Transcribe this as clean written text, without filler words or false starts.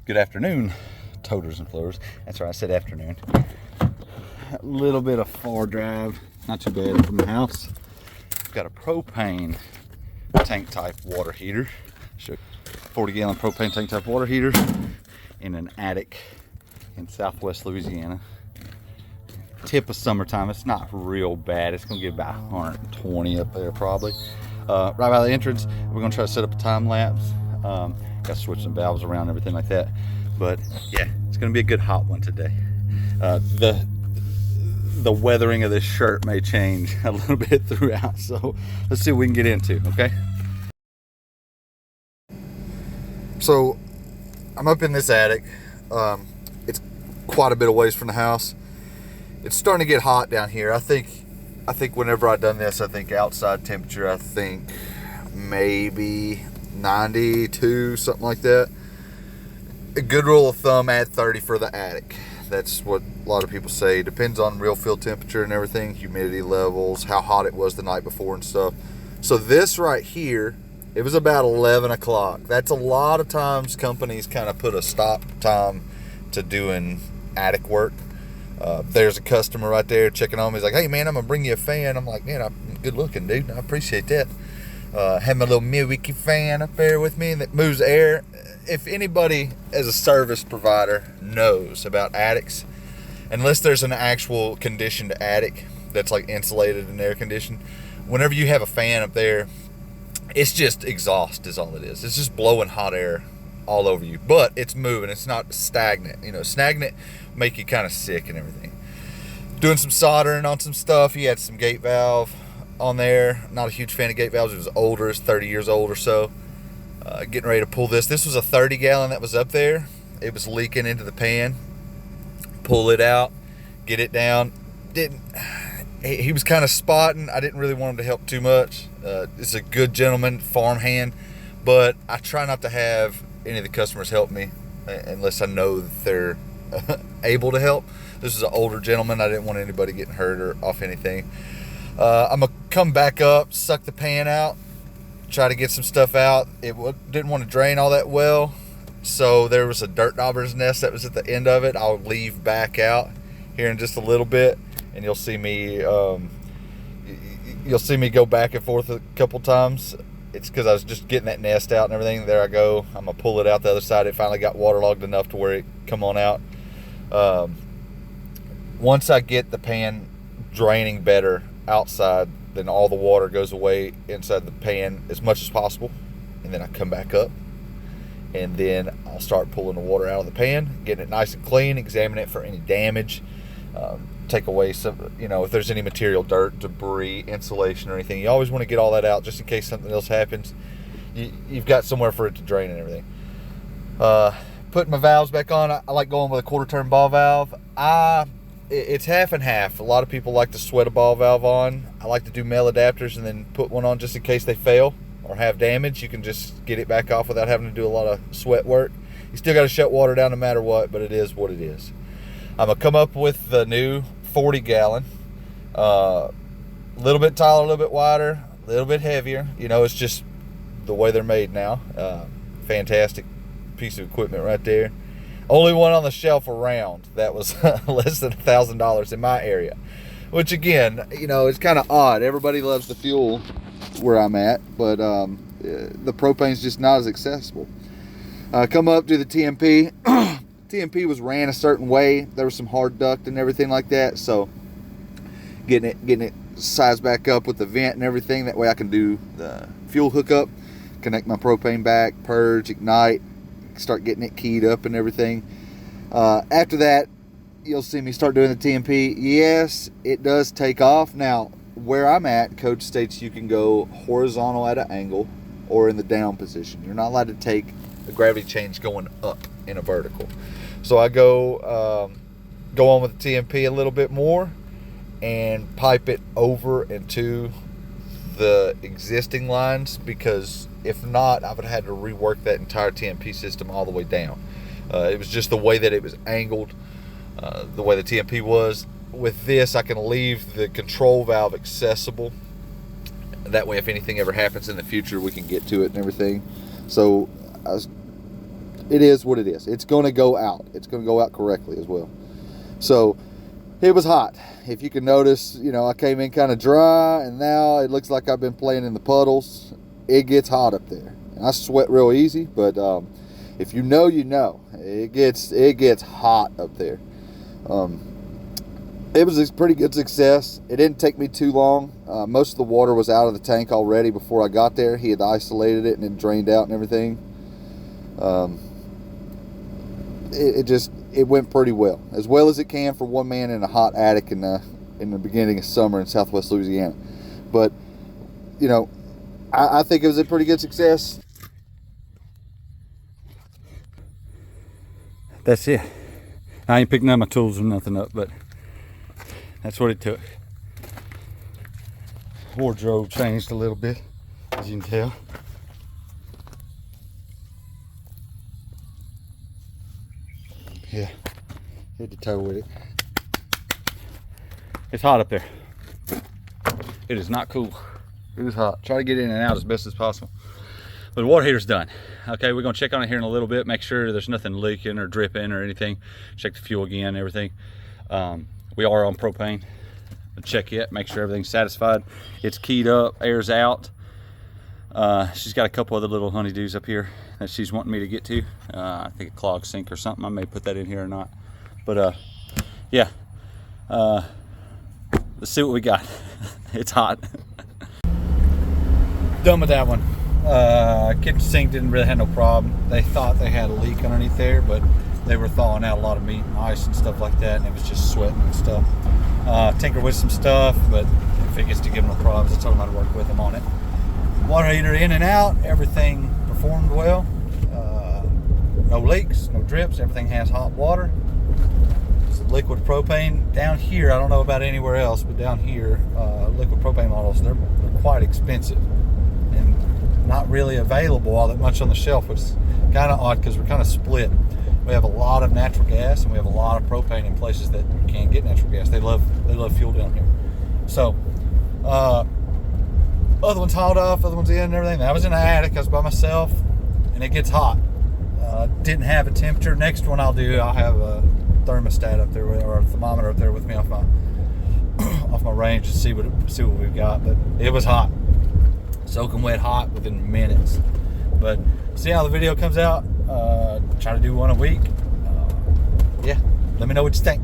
Good afternoon, toters and floaters. That's right, I said afternoon. A little bit of far drive, not too bad from the house. Got a propane tank type water heater. 40-gallon propane tank type water heater in an attic in Southwest Louisiana. Tip of summertime, it's not real bad. It's gonna get about 120 up there probably. Right by the entrance, we're gonna try to set up a time lapse. Got to switch some valves around and everything like that. But yeah, it's gonna be a good hot one today. The weathering of this shirt may change a little bit throughout, so let's see what we can get into, okay? So I'm up in this attic. It's quite a bit of ways from the house. It's starting to get hot down here. I think whenever I've done this, I think outside temperature, I think maybe 92, something like that. A good rule of thumb, add 30 for the attic. That's what a lot of people say. Depends on real field temperature and everything, humidity levels, how hot it was the night before and stuff. So this right here, it was about 11 o'clock. That's a lot of times companies kind of put a stop time to doing attic work. There's a customer right there checking on me. He's like, hey man, I'm gonna bring you a fan. I'm like, man, I'm good looking, dude. I appreciate that. Have my little Milwaukee fan up there with me that moves air. If anybody as a service provider knows about attics, unless there's an actual conditioned attic that's like insulated and air conditioned, whenever you have a fan up there, it's just exhaust is all it is. It's just blowing hot air all over you, but it's moving. It's not stagnant. You know, stagnant make you kind of sick and everything. Doing some soldering on some stuff. He had some gate valve on there. Not a huge fan of gate valves. It was older. It's 30 years old or so. Getting ready to pull this. This was a 30-gallon that was up there. It was leaking into the pan. Pull it out. Get it down. He was kind of spotting. I didn't really want him to help too much. It's a good gentleman, farmhand, but I try not to have any of the customers help me unless I know that they're able to help. This is an older gentleman. I didn't want anybody getting hurt or off anything. I'm gonna come back up, suck the pan out, try to get some stuff out. It didn't want to drain all that well, so there was a dirt dauber's nest that was at the end of it. I'll leave back out here in just a little bit, and you'll see me go back and forth a couple times. It's because I was just getting that nest out and everything. There I go. I'm gonna pull it out the other side. It finally got waterlogged enough to where it come on out. Once I get the pan draining better outside, then all the water goes away inside the pan as much as possible, and then I come back up, and then I'll start pulling the water out of the pan, getting it nice and clean, examine it for any damage, take away some, if there's any material, dirt, debris, insulation or anything. You always want to get all that out just in case something else happens. You've got somewhere for it to drain and everything. Putting my valves back on. I like going with a quarter-turn ball valve. It's half and half. A lot of people like to sweat a ball valve on. I like to do male adapters and then put one on just in case they fail or have damage. You can just get it back off without having to do a lot of sweat work. You still got to shut water down no matter what, but it is what it is. I'm going to come up with the new 40-gallon. A little bit taller, a little bit wider, a little bit heavier. It's just the way they're made now. Fantastic piece of equipment right there. Only one on the shelf around that was less than $1,000 in my area, which again, it's kind of odd. Everybody loves the fuel where I'm at, but the propane's just not as accessible. Come up to the TMP. TMP was ran a certain way. There was some hard duct and everything like that, so getting it sized back up with the vent and everything. That way I can do the fuel hookup, connect my propane back, purge, ignite, start getting it keyed up and everything. After that, you'll see me start doing the TMP. Yes, it does take off. Now, where I'm at, code states you can go horizontal at an angle or in the down position. You're not allowed to take a gravity change going up in a vertical. So I go on with the TMP a little bit more and pipe it over into the existing lines, because if not, I would have had to rework that entire TMP system all the way down. It was just the way that it was angled, the way the TMP was. With this, I can leave the control valve accessible. That way, if anything ever happens in the future, we can get to it and everything. So I was it is what it is. It's going to go out. It's going to go out correctly as well. So it was hot. If you can notice, you know, I came in kind of dry, and now it looks like I've been playing in the puddles. It gets hot up there. And I sweat real easy, but if you know, you know. It gets hot up there. It was a pretty good success. It didn't take me too long. Most of the water was out of the tank already before I got there. He had isolated it and it drained out and everything. It went pretty well as it can for one man in a hot attic in the beginning of summer in Southwest Louisiana. But you know, I think it was a pretty good success. That's it. I ain't picking up my tools or nothing up, but that's what it took. Wardrobe changed a little bit, as you can tell. Yeah, head to toe with it. It's hot up there. It is not cool. It is hot. Try to get in and out as best as possible. But the water heater's done. Okay, we're gonna check on it here in a little bit, make sure there's nothing leaking or dripping or anything. Check the fuel again, everything. We are on propane. Check it, make sure everything's satisfied. It's keyed up, air's out. She's got a couple other little honeydews up here that she's wanting me to get to. I think a clog sink or something. I may put that in here or not. But yeah, let's see what we got. It's hot. Done with that one. Kitchen sink didn't really have no problem. They thought they had a leak underneath there, but they were thawing out a lot of meat and ice and stuff like that, and it was just sweating and stuff. Tinker with some stuff, but if it gets to give them no problems, I told them how to work with them on it. Water heater in and out, everything performed well. No leaks, no drips, everything has hot water. It's liquid propane. Down here, I don't know about anywhere else, but down here, liquid propane models, they're quite expensive and not really available all that much on the shelf, which is kind of odd because we're kind of split. We have a lot of natural gas and we have a lot of propane in places that you can't get natural gas. They love fuel down here. So, other one's hauled off, other one's in and everything. I was in the attic, I was by myself, and it gets hot. Didn't have a temperature. Next one I'll have a thermostat up there, or a thermometer up there with me off my range to see what we've got. But it was hot, soaking wet hot within minutes. But see how the video comes out. Try to do one a week. Yeah, let me know what you think.